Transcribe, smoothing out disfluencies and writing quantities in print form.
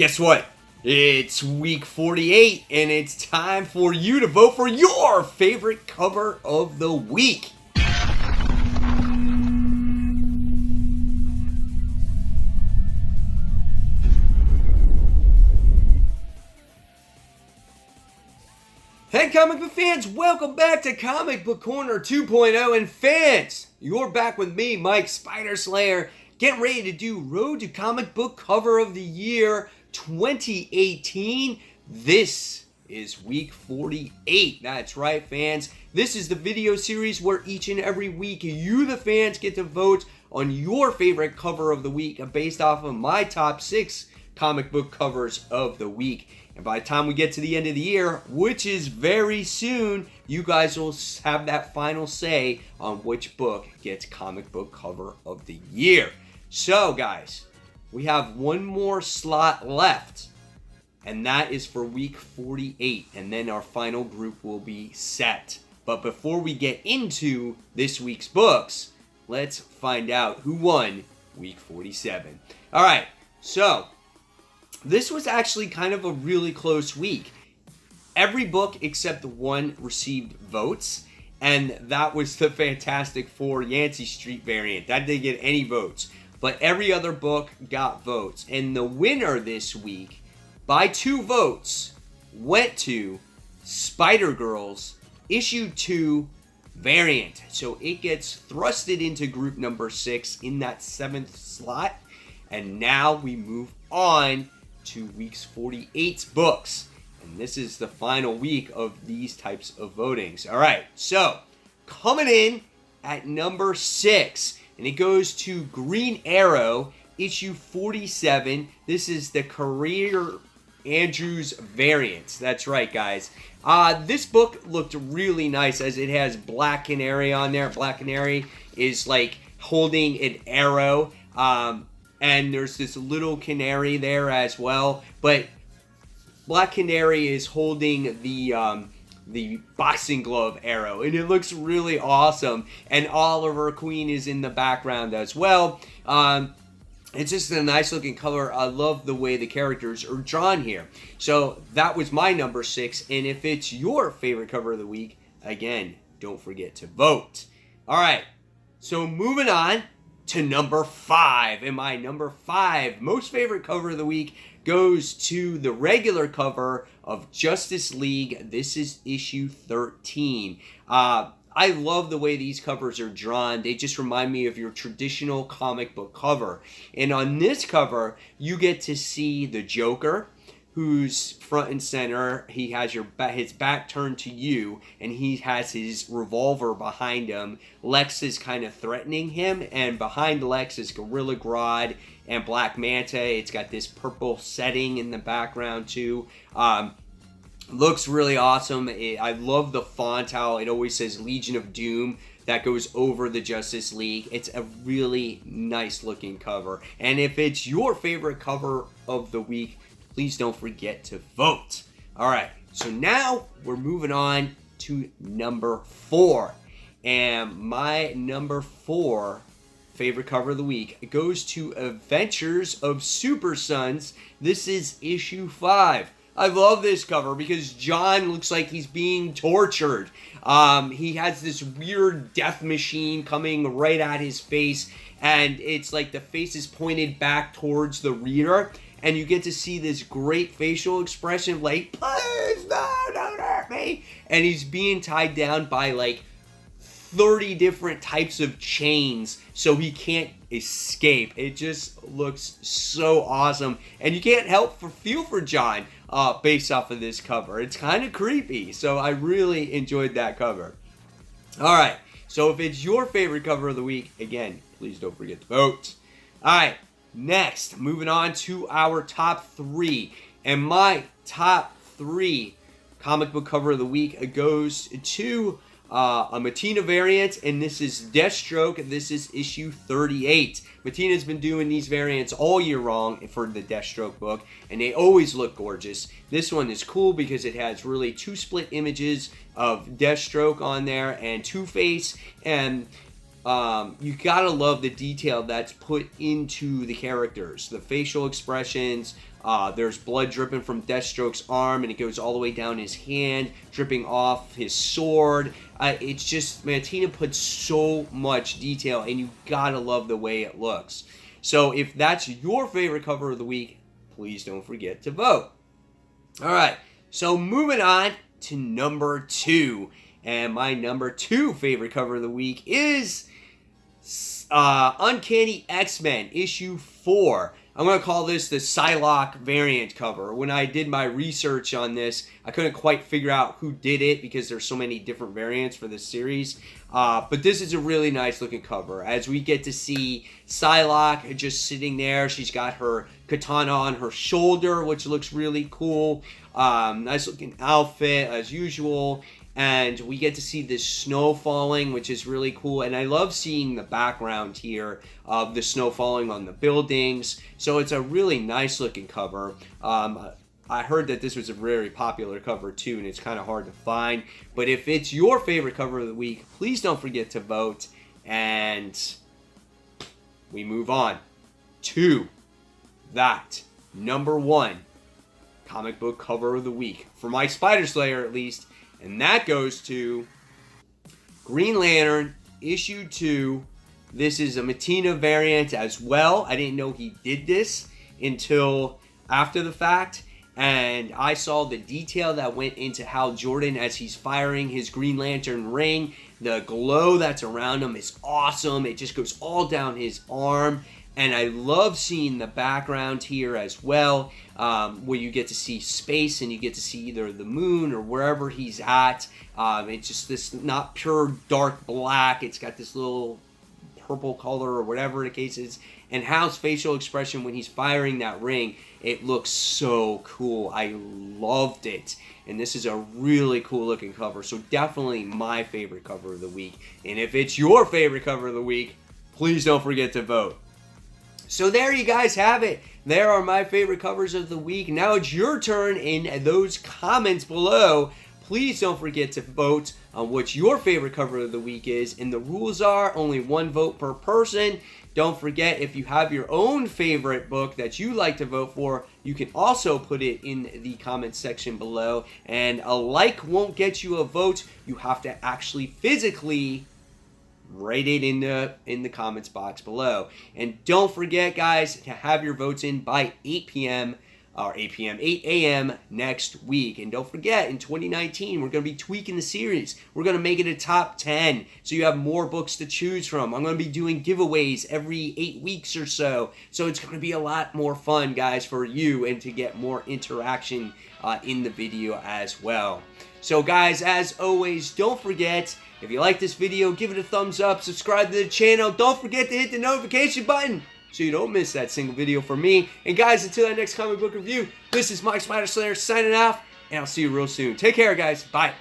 Guess what? It's week 48, and it's time for you to vote for your favorite cover of the week. Hey comic book fans, welcome back to Comic Book Corner 2.0, and fans, you're back with me, Mike Spider Slayer, getting ready to do Road to Comic Book Cover of the Year 2018. This is week 48. That's right, fans. This is the video series where each and every week you, the fans, get to vote on your favorite cover of the week based off of my top 6 comic book covers of the week. And by the time we get to the end of the year, which is very soon, you guys will have that final say on which book gets comic book cover of the year. So, guys, we have one more slot left, and that is for week 48, and then our final group will be set. But before we get into this week's books, let's find out who won week 47. All right, so this was actually kind of a really close week. Every book except one received votes, and that was the Fantastic Four Yancey Street variant. That didn't get any votes, but every other book got votes. And the winner this week, by 2 votes, went to Spider-Girl's Issue 2 variant. So it gets thrusted into group number 6 in that 7th slot. And now we move on to week's 48's books. And this is the final week of these types of votings. All right, so coming in at number 6, and it goes to Green Arrow, issue 47. This is the Career Andrews variant. That's right, guys. This book looked really nice as it has Black Canary on there. Black Canary is like holding an arrow. And there's this little canary there as well. But Black Canary is holding the boxing glove arrow, and it looks really awesome. And Oliver Queen is in the background as well. It's just a nice looking color. I love the way the characters are drawn here. So that was my number 6. And if it's your favorite cover of the week, again, don't forget to vote. All right, so moving on to number 5, and my number 5 most favorite cover of the week goes to the regular cover of Justice League. This is issue 13. I love the way these covers are drawn. They just remind me of your traditional comic book cover. And on this cover, you get to see the Joker, who's front and center. He has his back turned to you, and he has his revolver behind him. Lex is kind of threatening him, and behind Lex is Gorilla Grodd and Black Manta. It's got this purple setting in the background too. Looks really awesome. I love the font, how it always says Legion of Doom. That goes over the Justice League. It's a really nice looking cover. And if it's your favorite cover of the week, please don't forget to vote. All right, so now we're moving on to number 4. And my number 4 favorite cover of the week goes to Adventures of Super Sons. This is issue 5. I love this cover because John looks like he's being tortured. He has this weird death machine coming right at his face, and it's like the face is pointed back towards the reader. And you get to see this great facial expression like, please, no, don't hurt me. And he's being tied down by like 30 different types of chains so he can't escape. It just looks so awesome. And you can't help but feel for John based off of this cover. It's kind of creepy. So I really enjoyed that cover. All right. So if it's your favorite cover of the week, again, please don't forget to vote. All right. Next, moving on to our top 3. And my top 3 comic book cover of the week goes to a Mattina variant, and this is Deathstroke. This is issue 38. Mattina's been doing these variants all year long for the Deathstroke book, and they always look gorgeous. This one is cool because it has really 2 split images of Deathstroke on there and Two-Face, and You gotta love the detail that's put into the characters, the facial expressions. There's blood dripping from Deathstroke's arm, and it goes all the way down his hand, dripping off his sword. It's just, man, Tina puts so much detail, and you gotta love the way it looks. So if that's your favorite cover of the week, please don't forget to vote. All right, so moving on to number 2. And my number 2 favorite cover of the week is Uncanny X-Men issue 4. I'm going to call this the Psylocke variant cover. When I did my research on this, I couldn't quite figure out who did it because there's so many different variants for this series. But this is a really nice looking cover as we get to see Psylocke just sitting there. She's got her katana on her shoulder, which looks really cool. Nice looking outfit as usual. And we get to see this snow falling, which is really cool. And I love seeing the background here of the snow falling on the buildings. So it's a really nice looking cover. I heard that this was a very popular cover too, and it's kind of hard to find. But if it's your favorite cover of the week, please don't forget to vote. And we move on to that number 1 comic book cover of the week. For my Spider Slayer, at least. And that goes to Green Lantern, issue 2. This is a Mattina variant as well. I didn't know he did this until after the fact. And I saw the detail that went into Hal Jordan as he's firing his Green Lantern ring. The glow that's around him is awesome. It just goes all down his arm. And I love seeing the background here as well, where you get to see space and you get to see either the moon or wherever he's at. It's just this not pure dark black. It's got this little purple color or whatever the case is. And Hal's facial expression when he's firing that ring, it looks so cool. I loved it. And this is a really cool looking cover. So definitely my favorite cover of the week. And if it's your favorite cover of the week, please don't forget to vote. So there you guys have it. There are my favorite covers of the week. Now it's your turn in those comments below. Please don't forget to vote on what your favorite cover of the week is. And the rules are only 1 vote per person. Don't forget, if you have your own favorite book that you like to vote for, you can also put it in the comments section below. And a like won't get you a vote. You have to actually physically write it in the comments box below. And don't forget, guys, to have your votes in by 8 a.m. next week. And don't forget, in 2019, we're going to be tweaking the series. We're going to make it a top 10, so you have more books to choose from. I'm going to be doing giveaways every 8 weeks or so. So it's going to be a lot more fun, guys, for you and to get more interaction in the video as well. So, guys, as always, don't forget, if you like this video, give it a thumbs up, subscribe to the channel. Don't forget to hit the notification button so you don't miss that single video from me. And guys, until that next comic book review, this is Mike Spider Slayer signing off, and I'll see you real soon. Take care, guys. Bye.